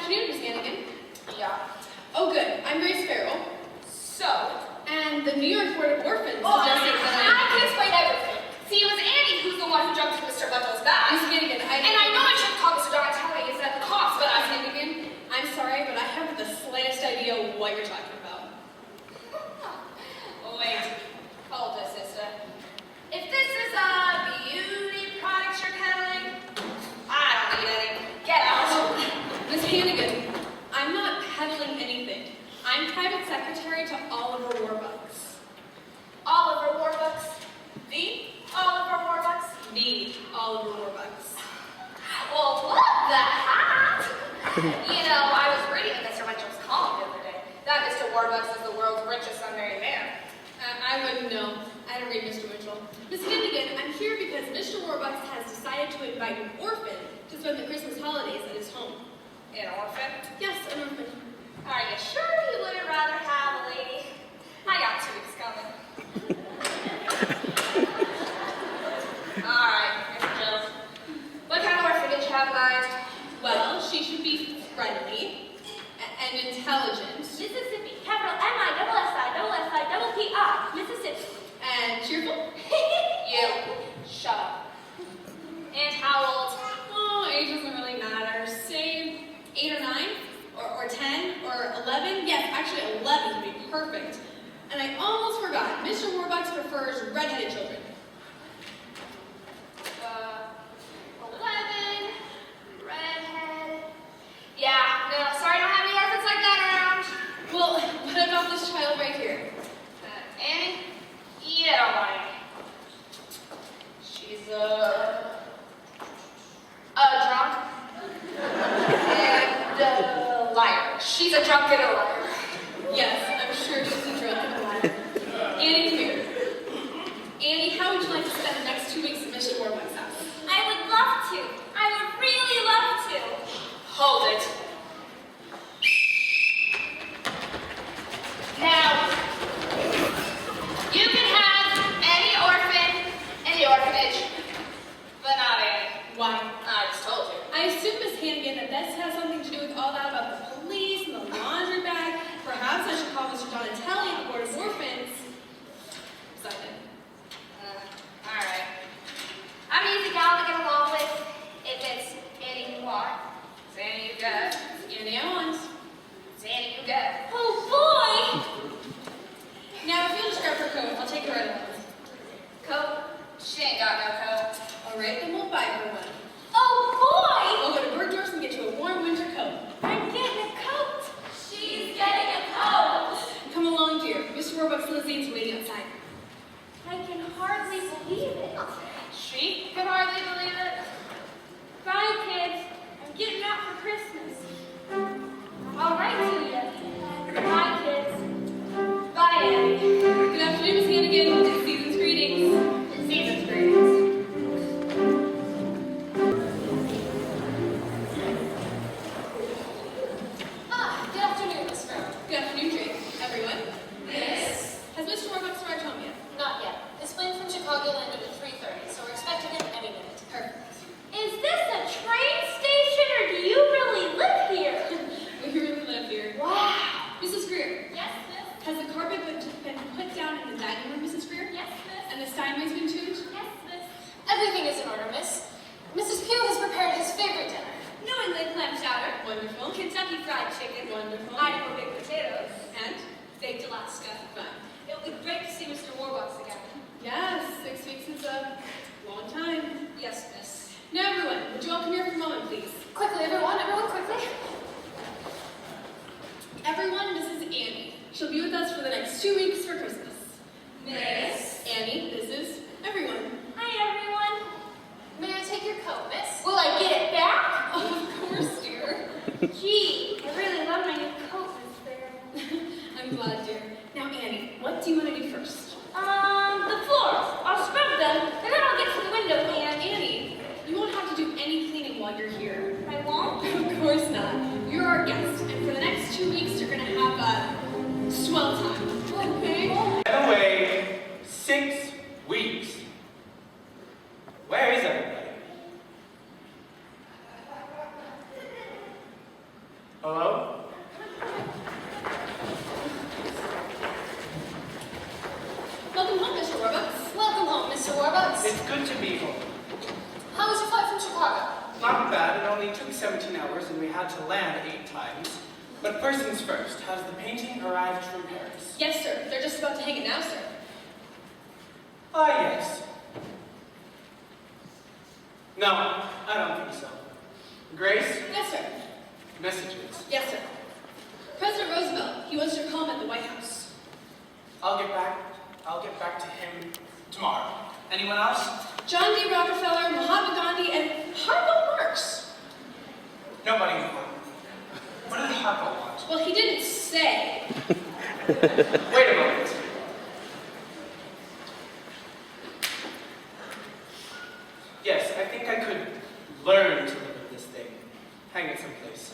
afternoon, Miss Hannigan. Yeah. Oh, good. I'm Grace Farrell. So? And the New York Board of Orphans Oh, suggested that I can explain everything. See, it was Annie who's the one who jumped in Mr. Bundle's back. Miss Hannigan, And I know I shouldn't call Mr. Donatelli, is that the cops, but Miss Hannigan, I'm sorry, but I haven't the slightest idea what you're talking about. Wait. Hold it, sister. If this is beauty products you're peddling, I don't need any. Get out. Miss Hannigan, I'm not peddling anything. I'm private secretary to Oliver Warbucks. Oliver Warbucks. The Oliver Warbucks? The Oliver Warbucks. Well, what the hat? You know, I was reading in Mr. Mitchell's column the other day that Mr. Warbucks is the world's richest unmarried man. I wouldn't know. I don't read Mr. Mitchell. Miss Hannigan, I'm here because Mr. Warbucks has decided to invite an orphan to spend the Christmas holidays at his home. An orphan? Yes, an orphan. Are you sure you wouldn't rather have a lady? I got 2 weeks coming. Alright, here's a joke. What kind of orphan did you have in mind? Well, she should be friendly and intelligent. Mississippi, capital M-I-S-S-I-P-I, Mississippi. And cheerful. You. Shut up. And how old? Oh, age doesn't really matter. Say 8 or 9, or 10, or 11. Yes, actually 11 would be perfect. And I almost forgot, Mr. Warbucks prefers redheaded children. 11, redhead. Yeah, no, sorry, I don't have any orphans like that around. Well, what about this child right here? Annie? Yeah, don't want Annie. She's a drunk and a liar. She's a drunk and a liar. Yes, I'm sure she's a drunk and a liar. Annie, come here. Annie, how would you like to spend the next 2 weeks at Mr. Warbucks' house? I would love to. I would really love to. Hold it. Now, you can have any orphan in the orphanage, but not Annie. Why? I just told you. I assume, Miss Hannigan, that this has something to do with all that about the police and the laundry bag. Perhaps I should call Mr. Donatelli at the Board of Orphans. Excited. Alright. I'm an easy gal to get along with if it's Annie you want. It's Annie you got. Annie, I want. It's Annie you got. Oh boy! Now, if you'll just grab her coat, I'll take her right along. Coat? She ain't got no coat. All right, then we'll buy her one. Oh We'll go to Bergdorf's and get you a warm winter coat. boy! I'm getting a coat. She's getting a coat. Come along, dear. Mr. Warbucks' limousine's waiting outside. I can hardly believe it. She can hardly believe it. Bye, kids. I'm getting out for Christmas. All right to you. Bye, kids. Bye, Annie. Good afternoon, Miss Hannigan. It's season's greetings. Season's greetings. Good afternoon, Miss Farrell. Good afternoon, Drake. Everyone. Yes. Has Mr. Warbucks arrived home yet? Not yet. His plane from Chicago landed at 3:30, so we're expecting him any minute. Perfect. Is this a train station, or do you really live here? We really live here. Wow. Mrs. Greer, Yes, miss. has the carpet been put down in the dining room, Mrs. Greer? Yes, miss. And the Steinways been tuned? Yes, miss. Everything is in order, miss. Mrs. Pugh has prepared his favorite dinner. New England clam chowder, Wonderful. Kentucky fried chicken, Wonderful. Idaho baked potatoes, And? baked Alaska. Fine. It'll be great to see Mr. Warbucks again. Yes, 6 weeks is a long time. Yes, miss. Now, everyone, would you all come here for a moment, please? Quickly, everyone, quickly. Everyone, this is Annie. She'll be with us for the next 2 weeks for Christmas. Miss. Annie, this is everyone. Hi, everyone. May I take your coat, miss? Will I get it back? Oh, of course, dear. Gee, I really love my new coat, Miss Farrell. I'm glad, dear. Now, Annie, what do you want to do first? The floors. I'll scrub them, and then I'll get to the window pan. Annie, you won't have to do any cleaning while you're here. I won't? Of course not. You're our guest, and for the next 2 weeks, you're going to have a swell time. Okay? Been away 6 weeks. Where is everybody? be home. How was your flight from Chicago? Not bad, it only took 17 hours and we had to land 8 times. But first things first, has the painting arrived from Paris? Yes, sir. They're just about to hang it now, sir. Ah, yes. No, I don't think so. Grace, Yes, sir. messages. Yes, sir. President Roosevelt, he wants your comment at the White House. I'll get back to him tomorrow. Anyone else? John D. Rockefeller, Mahatma Gandhi, and Harpo Marx. Nobody important. What did Harpo want? Well, he didn't say. Wait a moment. Yes, I think I could learn to live with this thing. Hang it someplace.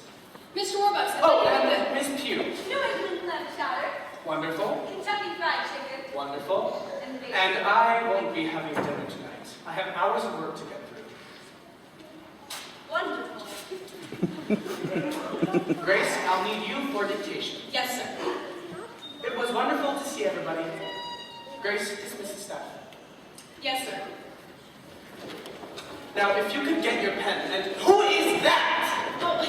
Mr. Warbucks, I Oh, thought you and Miss Pugh. New England clam chowder, Wonderful, Kentucky fried chicken, wonderful. and bacon. And I won't be having dinner tonight. I have hours of work to get through. Wonderful. Grace, I'll need you for dictation. Yes, sir. It was wonderful to see everybody. Grace, dismiss the staff. Yes, sir. Now, if you could get your pen, and who is that? Oh,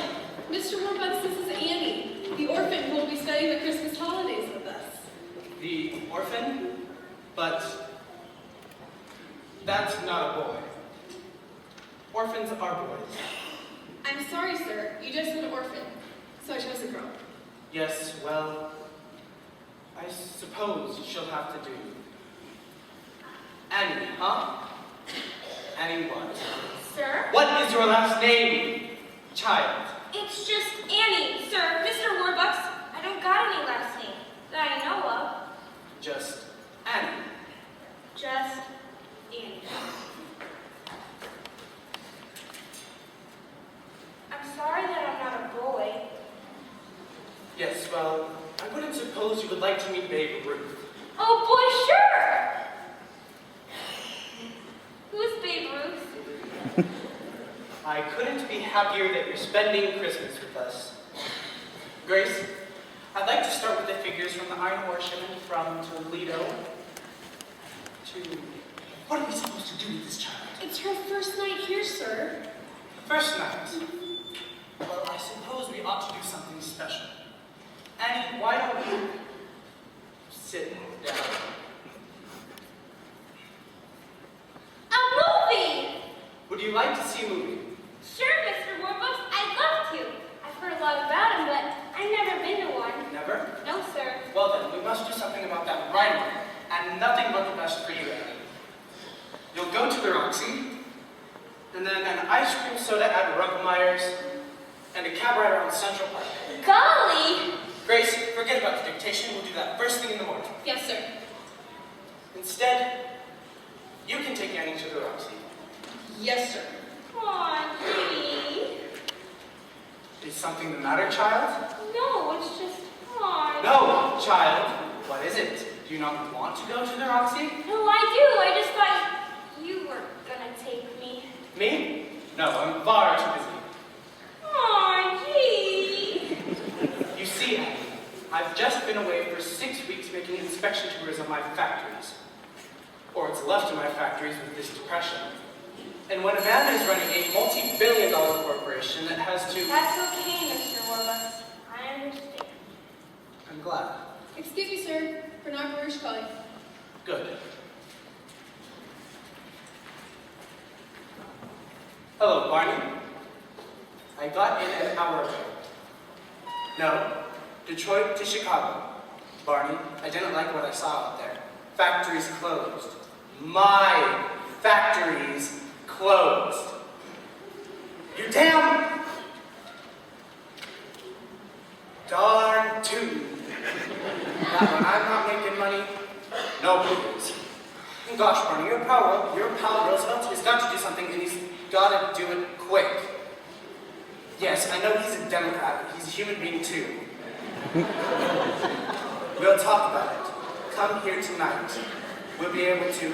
Mr. Warbucks, this is Annie, the orphan who will be studying the Christmas holidays with us. The orphan? But that's not a boy. Orphans are boys. I'm sorry, sir. You just said orphan, so I chose a girl. Yes, well, I suppose she'll have to do. Annie, huh? Annie what? Sir? What is your last name, child? It's just Annie, sir. Mr. Warbucks, I don't got any last name that I know of. Just Annie. Just Annie. I'm sorry that I'm not a boy. Yes, well, I wouldn't suppose you would like to meet Babe Ruth. Oh boy, sure! Who's Babe Ruth? I couldn't be happier that you're spending Christmas with us. Grace, I'd like to start with the figures from the Iron Horse shipment from Toledo to... What are we supposed to do with this child? It's her first night here, sir. First night. Well, I suppose we ought to do something special. Annie, why don't you sit down? A movie! Would you like to see a movie? Sure, Mr. Warbucks, I'd love to. I've heard a lot about him, but I've never been to one. Never? No, sir. Well then, we must do something about that right away. And nothing but the best for you, Annie. You'll go to the Roxy, and then an ice cream soda at Rumpelmeyer's, and a cab ride around Central Park. Golly! Grace, forget about the dictation. We'll do that first thing in the morning. Yes, sir. Instead, you can take Annie to the Roxy. Yes, sir. Aw, gee. Is something the matter, child? No, it's just aw. No, child. What is it? Do you not want to go to the Roxy? No, I do. I just thought you were gonna take me. Me? No, I'm far too busy. Aw, gee. You see, Annie, I've just been away for 6 weeks making inspection tours of my factories. Or what's left of my factories with this depression. And when a man is running a multi-billion-dollar corporation that has to... That's okay, Mr. Warbucks. I understand. I'm glad. Excuse me, sir. Bernard Baruch calling. Good. Hello, Barney. I got in an hour ago. No, Detroit to Chicago. Barney, I didn't like what I saw out there. Factories closed. My factories closed. You damn darn tootin'. That when I'm not making money, nobody is. And gosh, Barney, your pal Roosevelt has got to do something, and he's got to do it quick. Yes, I know he's a Democrat, but he's a human being too. We'll talk about it. Come here tonight. We'll be able to...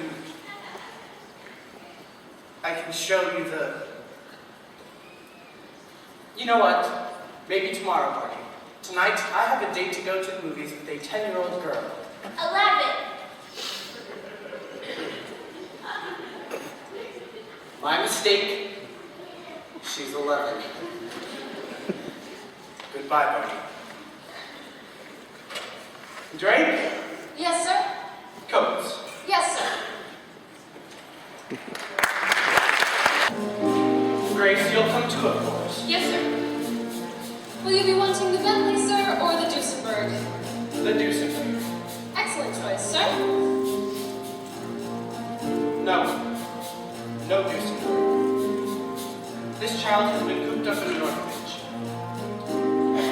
I can show you the... You know what? Maybe tomorrow, Barney. Tonight, I have a date to go to the movies with a 10-year-old girl. 11. My mistake. She's 11. Goodbye, Barney. Drake? Yes, sir. Coats. Yes, sir. Grace, you'll come too, of course. Yes, sir. Will you be wanting the Bentley, sir, or the Duesenberg? The Duesenberg. Excellent choice, sir. No. No Duesenberg. This child has been cooped up in an orphanage.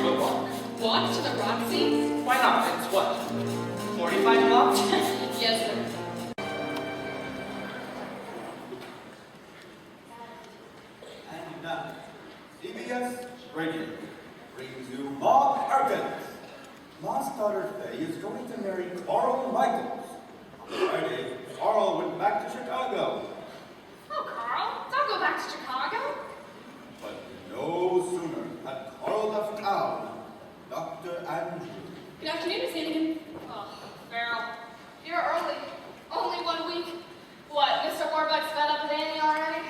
We'll walk. Walk to the Roxy? Why not? It's what? 45 blocks? Yes, sir. And now, CBS Radio brings you Mark Perkins. Ma's daughter Faye is going to marry Carl Michaels. On Friday, Carl went back to Chicago, Oh, Carl, don't go back to Chicago. but no sooner had Carl left town, Dr. Andrew. Good afternoon, Miss Hannigan. Oh, Farrell, you're early. Only 1 week. What, Mr. Warbucks fed up with Annie already?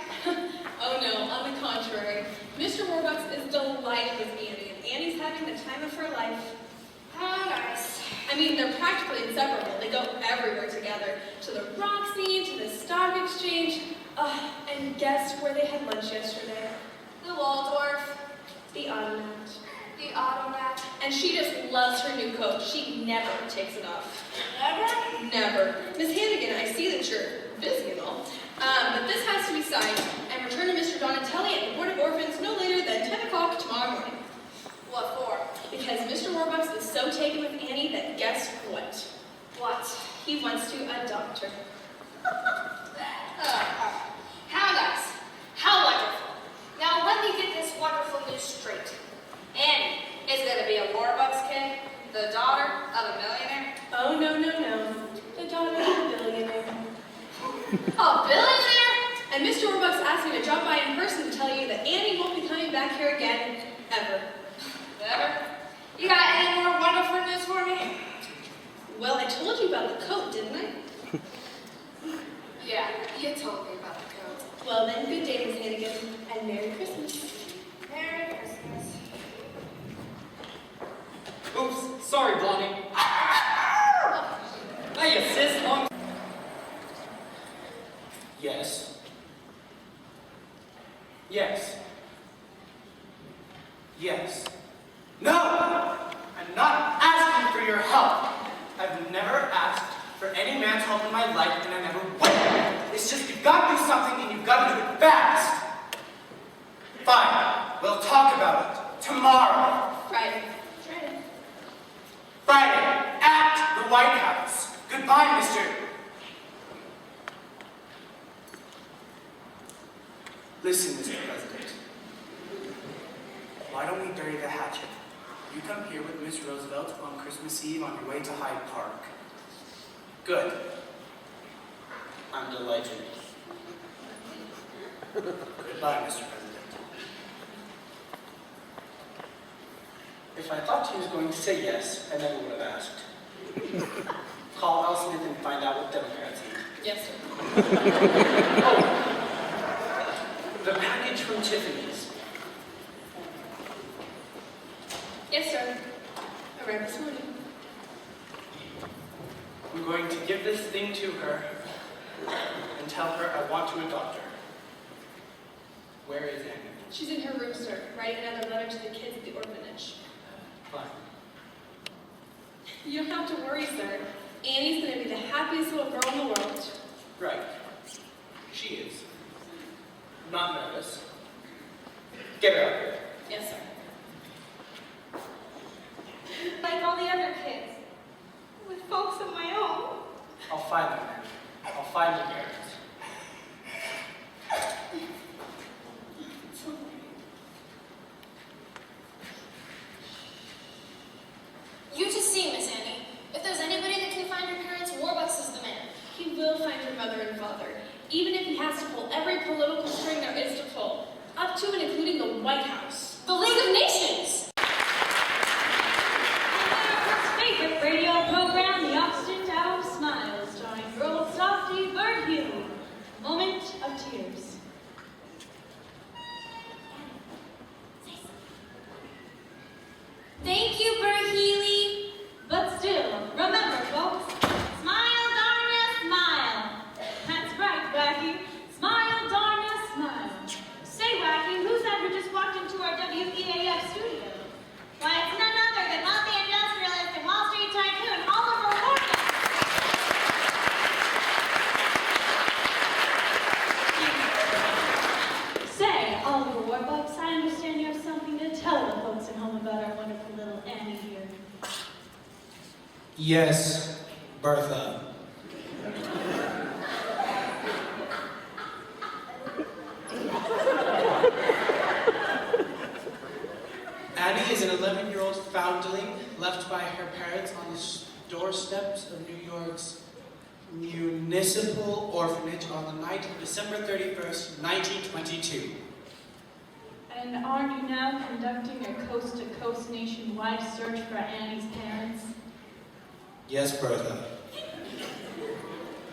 Oh no, on the contrary. Mr. Warbucks is delighted with Annie, and Annie's having the time of her life. Oh, nice. I mean, they're practically inseparable. They go everywhere together. To the Roxy, to the Stock Exchange. And guess where they had lunch yesterday? The Waldorf, The Automat. the Automat. And she just loves her new coat. She never takes it off. Never? Never. Miss Hannigan, I see that you're busy and all. But this has to be signed and returned to Mr. Donatelli at the Board of Orphans no later than 10 o'clock tomorrow morning. What for? Because Mr. Warbucks is so taken with Annie that guess what? What? He wants to adopt her. How nice. How wonderful. Now let me get this wonderful news straight. Annie is going to be a Warbucks kid, the daughter of a millionaire. Oh, no, no, no. The daughter of a billionaire. A billionaire? And Mr. Warbucks asked me to drop by in person to tell you that Annie won't be coming back here again, ever. Ever? You got any more wonderful news for me? Well, I told you about the coat, didn't I? Yeah, you told me about the coat. Well then, good day, Miss Hannigan, and Merry Christmas. Merry Christmas. Oops, sorry, Blondie. Hey, sis, long. Yes. Yes. Yes. No! I'm not asking for your help. I've never asked for any man's help in my life, and I never will. It's just you've got to do something, and you've got to do it fast. Fine. We'll talk about it tomorrow. Friday. Friday at the White House. Goodbye, Mr. Listen, Mr. President. Why don't we bury the hatchet? You come here with Miss Roosevelt on Christmas Eve on your way to Hyde Park. Good. I'm delighted. Goodbye, Mr. President. If I thought he was going to say yes, I never would have asked. Call Al Smith and find out what Democrats eat. Yes, sir. Oh, the package from Tiffany's. Yes, sir. Arrived this morning. I'm going to give this thing to her and tell her I want to adopt her. Where is Annie? She's in her room, sir, writing another letter to the kids at the orphanage. Fine. You don't have to worry, sir. Annie's going to be the happiest little girl in the world. Right. She is. Not nervous. Get her out here. Yes, sir. Like all the other kids. With folks of my own. I'll find them, man. I'll find the parents. You just see, Miss Annie. If there's anybody that can find your parents, Warbucks is the man. He will find your mother and father, even if he has to pull every political string there is to pull, up to and including the White House. The League of Nations! America's favorite radio program, The Obstinate Hour of Smiles, starring girl softy Bert Hume. Moment of tears. Yes, Bertha. Annie is an 11-year-old foundling left by her parents on the doorsteps of New York's Municipal Orphanage on the night of December 31st, 1922. And aren't you now conducting a coast-to-coast nationwide search for Annie's parents? Yes, Bertha.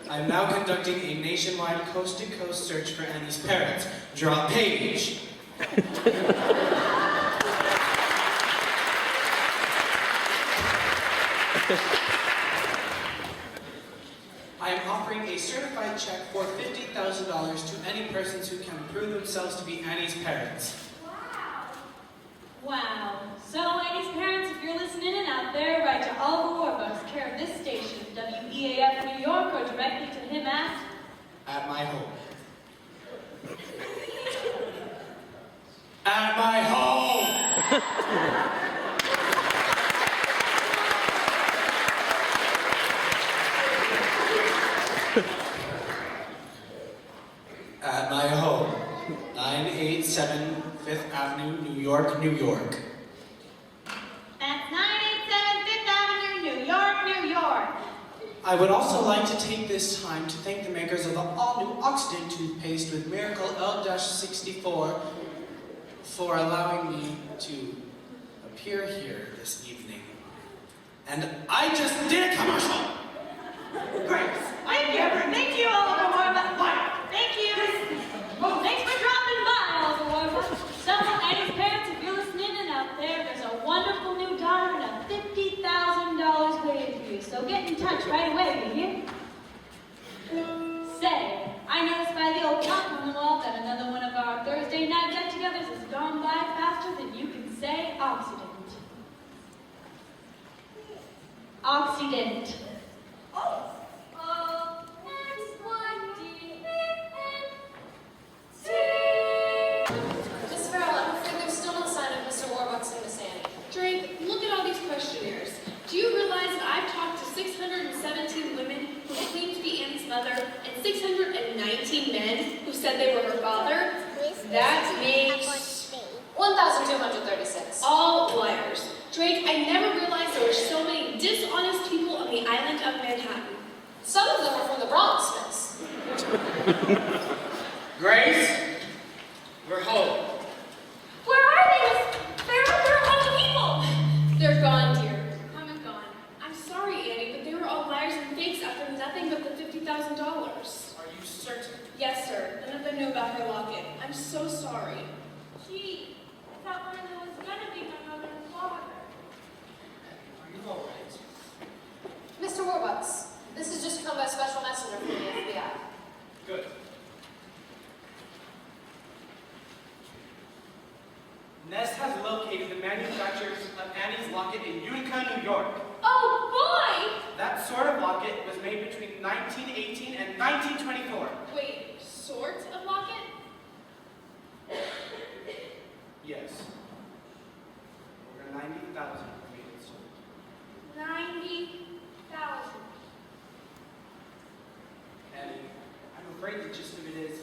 I'm now conducting a nationwide coast-to-coast search for Annie's parents. Draw page. I am offering a certified check for $50,000 to any persons who can prove themselves to be Annie's parents. Wow. So, Annie's parents, if you're listening in out there, write to Oliver Warbucks, care of this station, WEAF New York, or directly to him At my home. At my home! At my home, 987 Fifth Avenue, New York, New York. That's 987 Fifth Avenue, New York, New York. I would also like to take this time to thank the makers of the all-new Oxidant toothpaste with Miracle L-64 for allowing me to appear here this evening. And I just did a commercial! Great! Thank you, Oliver Warbucks. Thank you. Thanks for dropping by, Oliver Warbucks. So, Annie's parents, if you're listening in out there, there's a wonderful new daughter and a $50,000 waiting for you. So get in touch right away, will you? Say, I noticed by the old clock on the wall that another one of our Thursday night get-togethers has gone by faster than you can say Oxidant. Oxidant. Miss Farrell, I'm afraid there's still no sign of Mr. Warbucks and Miss Annie. Drake, look at all these questionnaires. Do you realize that I've talked to 617 women who claim to be Annie's mother and 619 men who said they were her father? That makes 1,236. all liars. Drake, I never realized there were so many dishonest people on the island of Manhattan. Some of them are from the Bronx, miss. Grace, we're home. Where are they, Miss Farrell? Where are all the people? They're gone, dear. Come and gone. I'm sorry, Annie, but they were all liars and fakes after nothing but the $50,000. Are you certain? Yes, sir. None of them knew about her locket. I'm so sorry. Gee, I thought one of them was gonna be my mother and father. Are you all right? Mr. Warbucks, this has just come by special messenger from the FBI. Good. Nest has located the manufacturers of Annie's locket in Utica, New York. Oh, boy! That sort of locket was made between 1918 and 1924. Wait, sort of locket? Yes. Over 90,000 were made and sold. 90,000. Annie, I'm afraid the gist of it is,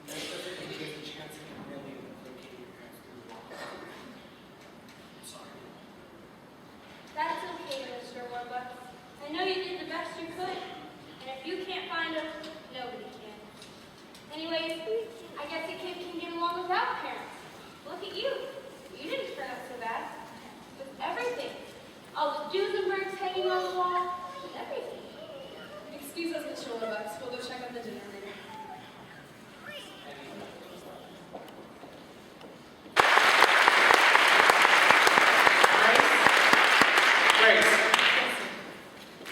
Nest doesn't think there's a chance of really locating your parents through the locket. I'm sorry. That's okay, Mr. Warbucks. I know you did the best you could, and if you can't find them, nobody can. Anyways, I guess a kid can get along without parents. Look at you. You didn't turn out so bad. With everything. All the Duesenbergs hanging on the wall, and everything. Excuse us, Mr. Warbucks. We'll go check on the dinner later. Grace,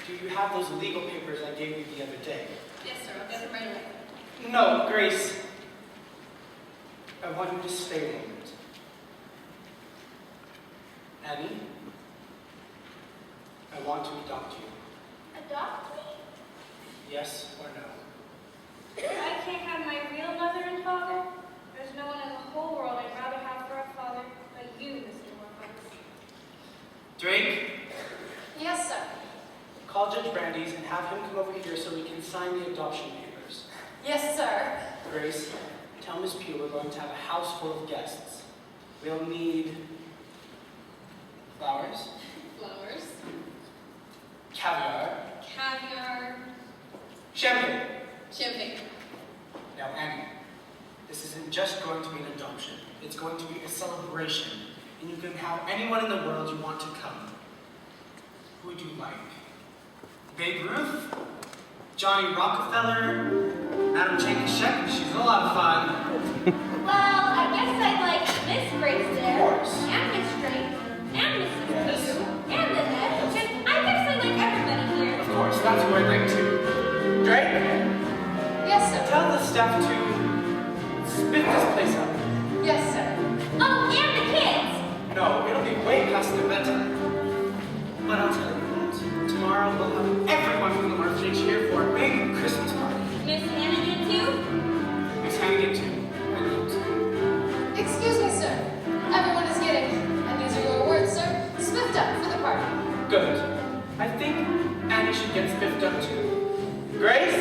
do you have those legal papers I gave you the other day? Yes, sir. I'll get them right away. No, Grace. I want you to stay a moment. Annie, I want to adopt you. Adopt me? Yes or no? I can't have my real mother and father. There's no one in the whole world I'd rather have for a father but you, Mr. Warbucks. Drake, Yes, sir. Call Judge Brandeis and have him come over here so we can sign the adoption papers. Yes, sir. Grace, tell Miss Pugh we're going to have a house full of guests. We'll need flowers, Flowers, caviar, caviar, champagne. champagne. Now, Annie, this isn't just going to be an adoption. It's going to be a celebration, and you can have anyone in the world you want to come. Who would you like? Babe Ruth? Johnny Rockefeller? Madam Chang-Shek? She's a lot of fun. Well, I guess I'd like Miss Grace there. Of course. And Miss Drake. And Mrs. Yes. Pugh. And Lynette. And I guess I like everybody here. Of course, that's who I'd like to. Drake, Yes, sir. tell the staff to spit this place up. Yes, sir. Oh, and the kids. No, it'll be way past their bedtime. But I'll tell you what, tomorrow we'll have everyone from the orphanage here for a big Christmas party. Miss Hannigan too. Miss Hannigan too. And Excuse me, sir. Everyone is getting, and these are your words, sir, spiffed up for the party. good. I think Annie should get spiffed up too. Grace?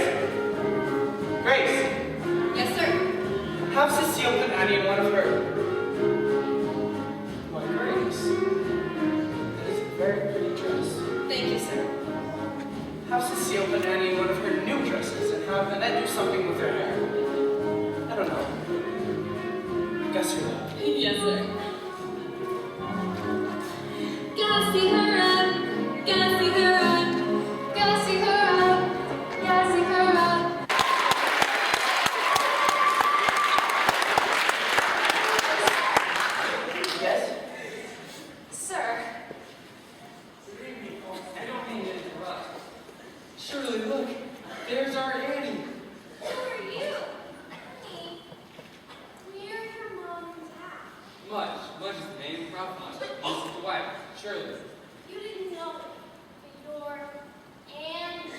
Grace, Yes, sir. have Cecile put Annie in one of her... Why, Grace, that is a very pretty dress. Thank you, sir. Have Cecile put Annie in one of her new dresses and have Annette do something with her hair. I don't know. Guess who that? Yes, sir. Gotta see her run. Gotta see her run. Gotta see her up. Gotta see her up. Yes? Sir. I don't mean to interrupt. Surely, look, there's our Annie. Who are you? Honey, we're your mom and dad. Mudge is the name, Ralph Mudge. This is the wife, Shirley. You didn't know that you're Annie.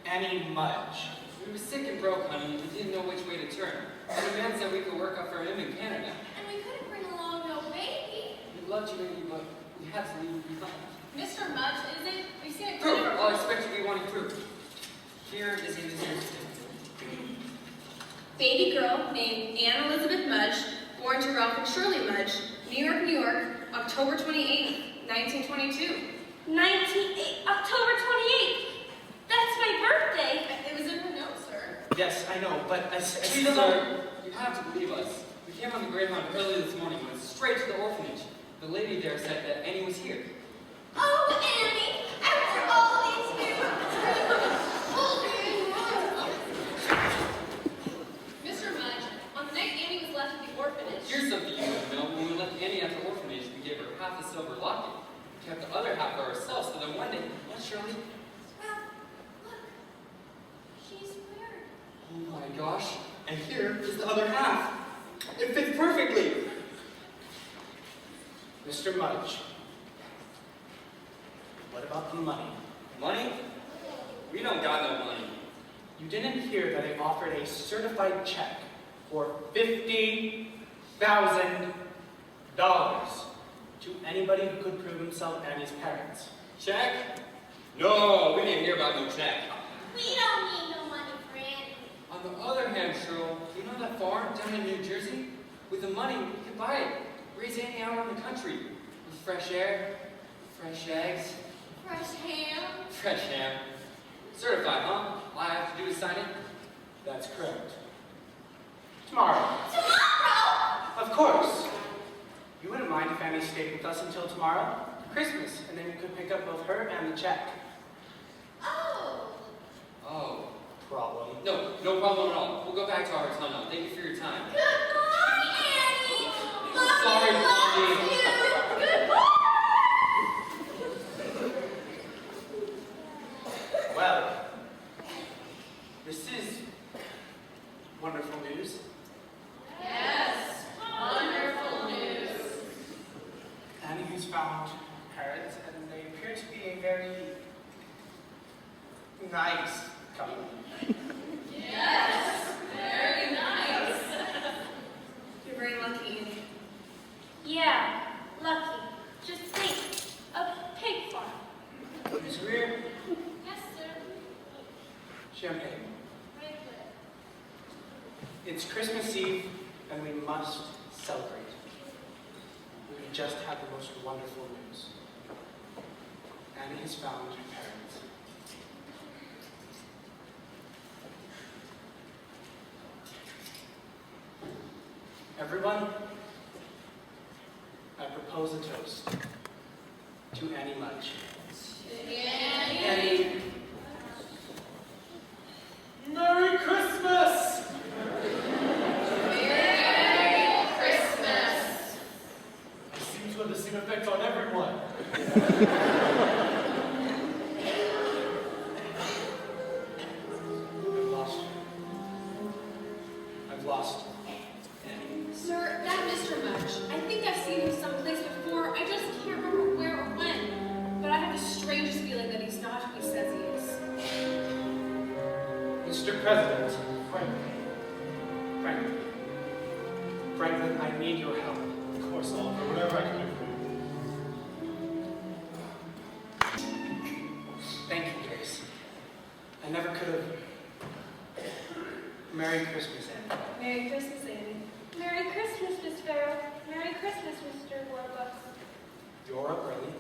Annie Mudge. We were sick and broke, honey, and we didn't know which way to turn. And the man said we could work up for him in Canada. And we couldn't bring along no baby. We loved you, Annie, but we had to leave you behind. Mr. Mudge, is it? We've seen it. Proof! I'll expect you to be wanting proof. Here is in this certificate. Baby girl named Anne Elizabeth Mudge, born to Ralph and Shirley Mudge, New York, New York, October 28th, 1922. October 28th. That's my birthday. It was in her notes, sir. Yes, I know, but I Please, still don't... sir, you have to believe us. We came on the Greyhound early this morning, went straight to the orphanage. The lady there said that Annie was here. Oh, Annie, after all these years. Mr. Mudge, on the night Annie was left at the orphanage. Here's something you don't know. When we left Annie at the orphanage, we gave her half the silver locket. We kept the other half for ourselves, so that one day, what, Shirley? Well, look, she's weird. Oh my gosh. And here is the other half. It fits perfectly. Mr. Mudge, what about the money? Money? We don't got no money. You didn't hear that I offered a certified check for $50,000 to anybody who could prove himself Annie's parents. Check? No, we didn't hear about no check. We don't need no money for Annie. On the other hand, Cheryl, you know that farm down in New Jersey? With the money, we could buy it. Raise Annie out in the country. With fresh air, fresh eggs, Fresh ham. fresh ham. Certified, huh? All I have to do is sign it. That's correct. Tomorrow. Tomorrow! Of course. You wouldn't mind if Annie stayed with us until tomorrow? Christmas, and then you could pick up both her and the check. Oh. Oh. Problem. No problem at all. We'll go back to our hotel now. Thank you for your time. Goodbye, Annie. Love Sorry, you, love Mommy. you. Goodbye. Well, this is wonderful news. Yes, wonderful news. Annie has found parents, and they appear to be a very nice couple. Yes, very nice. You're very lucky, Annie. Yeah, lucky. Just think, a pig farm. It's Christmas Eve, and we must celebrate. We just had the most wonderful news. Annie has found her parents. Everyone, I propose a toast to Annie Mudge. Annie. Merry Christmas! I seem to have the same effect on everyone. I've lost you. I've lost Annie. Sir, that Mr. Mudge, I think I've seen him someplace before. I just can't remember where or when. But I have the strangest feeling that he's not who he says he is. Mr. President, Franklin, I need your help. Of course, Oliver, whatever I can do for you. Thank you, Grace. I never could have. Merry Christmas, Annie. Merry Christmas, Annie. Merry Christmas, Miss Farrell. Merry Christmas, Mr. Warbucks. You're up early.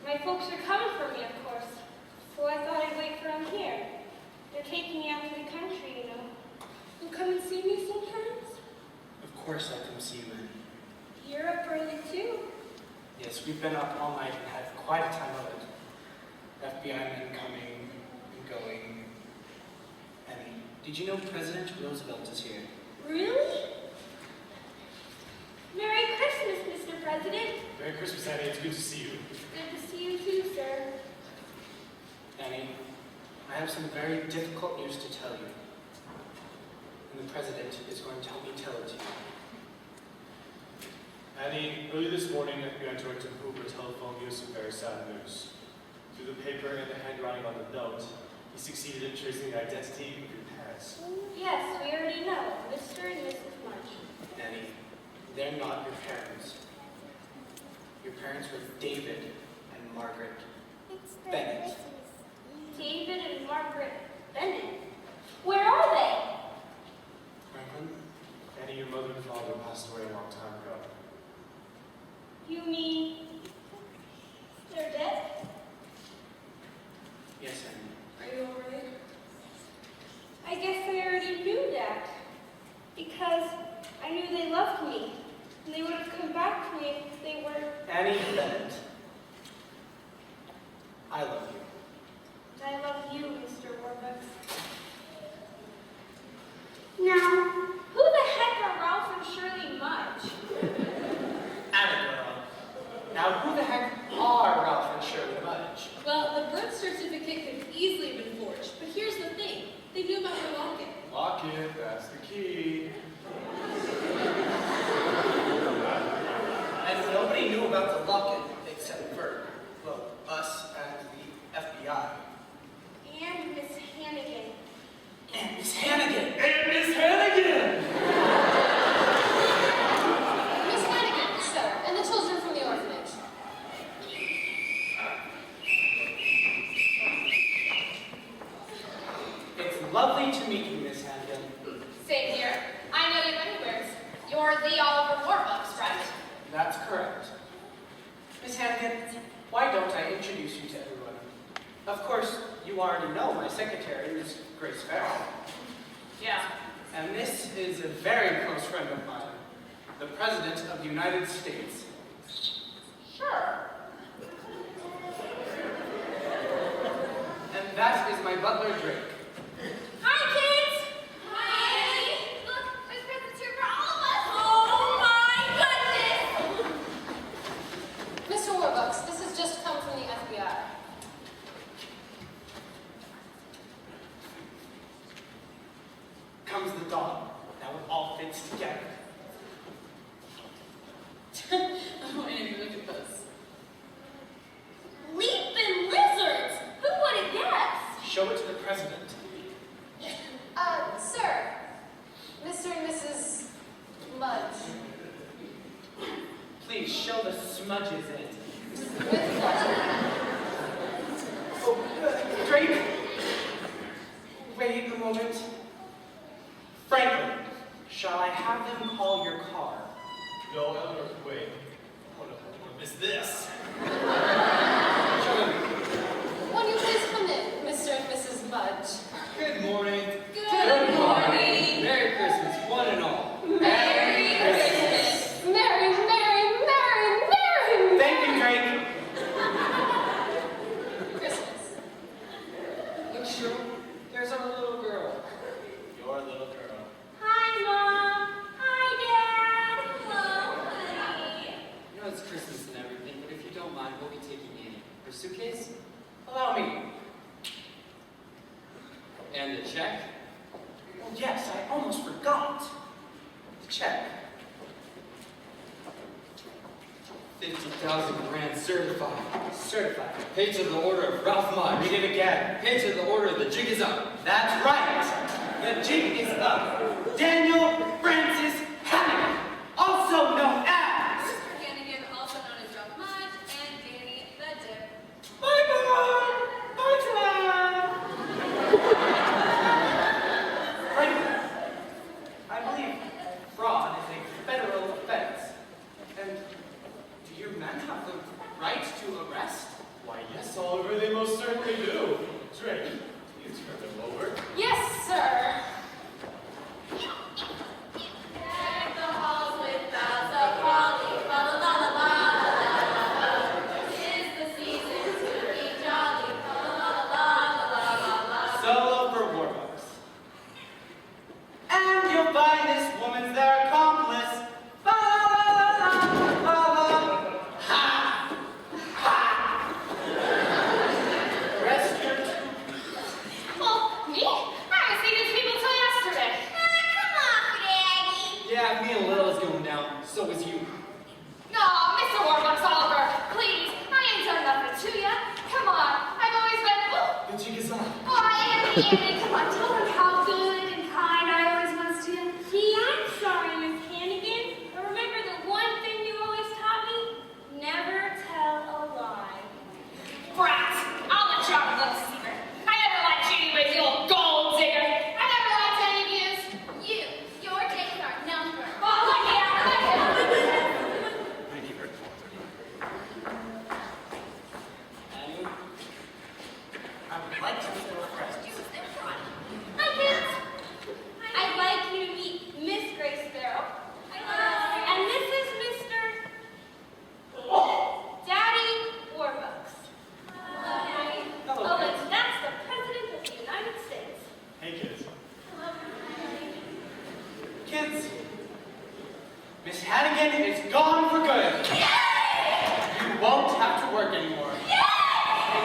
My folks are coming for me, of course, so I thought I'd wait for them here. They're taking me out to the country, you know. You'll come and see me sometimes? Of course I'll come see you, Annie. You're up early, too. Yes, we've been up all night and had quite a time of it. FBI men coming and going. Annie, did you know President Roosevelt is here? Really? Merry Christmas, Mr. President. Merry Christmas, Annie. It's good to see you. Good to see you, too, sir. Annie, I have some very difficult news to tell you. And the President is going to help me tell it to you. Annie, early this morning, FBI Director Hoover telephoned you some very sad news. Through the paper and the handwriting on the note, he succeeded in tracing the identity of your parents. Yes, we already know. Mr. and Mrs. Mudge. Annie, they're not your parents. Your parents were David and Margaret Bennett. David and Margaret Bennett. Where are they? Franklin, Annie, your mother and father passed away a long time ago. You mean they're dead? yes, Annie. Are you alright? I guess I already knew that. Because I knew they loved me. And they would have come back to me if they were. Annie Bennett. I love you. I love you, Mr. Warbucks. Now, who the heck are Ralph and Shirley Mudge? Atta girl. Now, who the heck are Ralph and Shirley Mudge? Well, the birth certificate could easily have been forged, but here's the thing. They knew about your locket. Lock it, that's the key. And nobody knew about the locket except for, well, us and the FBI. And Miss Hannigan. And Miss Hannigan. And Miss Hannigan! Miss Hannigan, sir, and the children from the orphanage. It's lovely to meet you, Miss Hannigan. Same here. I know you anywhere. You're the Oliver Warbucks, right? That's correct. Miss Hannigan, why don't I introduce you to everyone? Of course, you already know my secretary, Miss Grace Farrell. Yeah. And this is a very close friend of mine, the President of the United States. Sure. And that is my butler, Drake. Hi, kids! Hi. Look, there's presents here for all of us. Oh my goodness! Mr. Warbucks, this has just come from the FBI. Comes the dawn. Now it all fits together. Oh, Annie, look at this. Leaping lizards! Who would have guessed? Show it to the President. Sir, Mr. and Mrs. Mudge. Please show the smudges in it. With pleasure. Oh, Drake. Wait a moment. Franklin, Shall I have them call your car? No, Eleanor, wait. Oh no, I don't want to miss this. Won't you please come in, Mr. and Mrs. Mudge? Good morning. Good morning. Merry Christmas, one and all. Merry Christmas. Merry, merry, merry, merry, Thank you, Drake. Christmas. Look, Cheryl, there's our little girl. Your little girl. Hi, Mom. Hi, Dad. Hello, honey. You know it's Christmas and everything, but if you don't mind, we'll be taking Annie. Her suitcase? Allow me. And the check? Oh, yes, I almost forgot. The check. 50,000 grand certified. Certified. Paid to the order of Ralph Mudge. Read it again. Paid to the order the jig is up. That's right. The jig is up. Daniel Francis Hannigan, also known as... Mr. Hannigan, also known as Ralph Mudge, and Danny the Dip. Bye, Mom. Bye, Dad. Right. I believe fraud is a federal offense. And do your men have the right to arrest? Why, yes, Oliver, they most certainly do. Drake, you turn them over. Yes, sir. Deck the halls with boughs of holly, la la la la la. Tis the season to be jolly, la la la la la la. Solo for Warbucks. And you'll find this woman's their accomplice. Ba la la la la la. Ha! Ha! Rest your Well, me? I haven't seen these people till yesterday. Come on, Daddy. Yeah, me and Lila's going down. So is you. No, Mr. Warbucks, Oliver, please. I ain't done nothing to you. Come on. I've always been... Oh, The jig is up. Annie, come on. Tell her how good and kind I always was to you. Gee, I'm sorry, Miss Hannigan. But remember the one thing you always taught me? Never tell a lie. Brat, I'll let you out of the secret. I never liked you anyways, you old gold digger. I never liked any of yous. Your days are numbered. Oh, look here, look here. Thank you very much. Annie? I would like to meet your friends. Hi, kids. I'd like you to meet Miss Grace Sparrow. And this is Mr. Daddy Warbucks. Hello, Oh, kids. and that's the President of the United States. Hey, kids. Kids, Miss Hannigan is gone for good. You won't have to work anymore.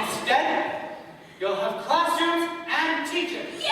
Instead, you'll have classrooms and teachers.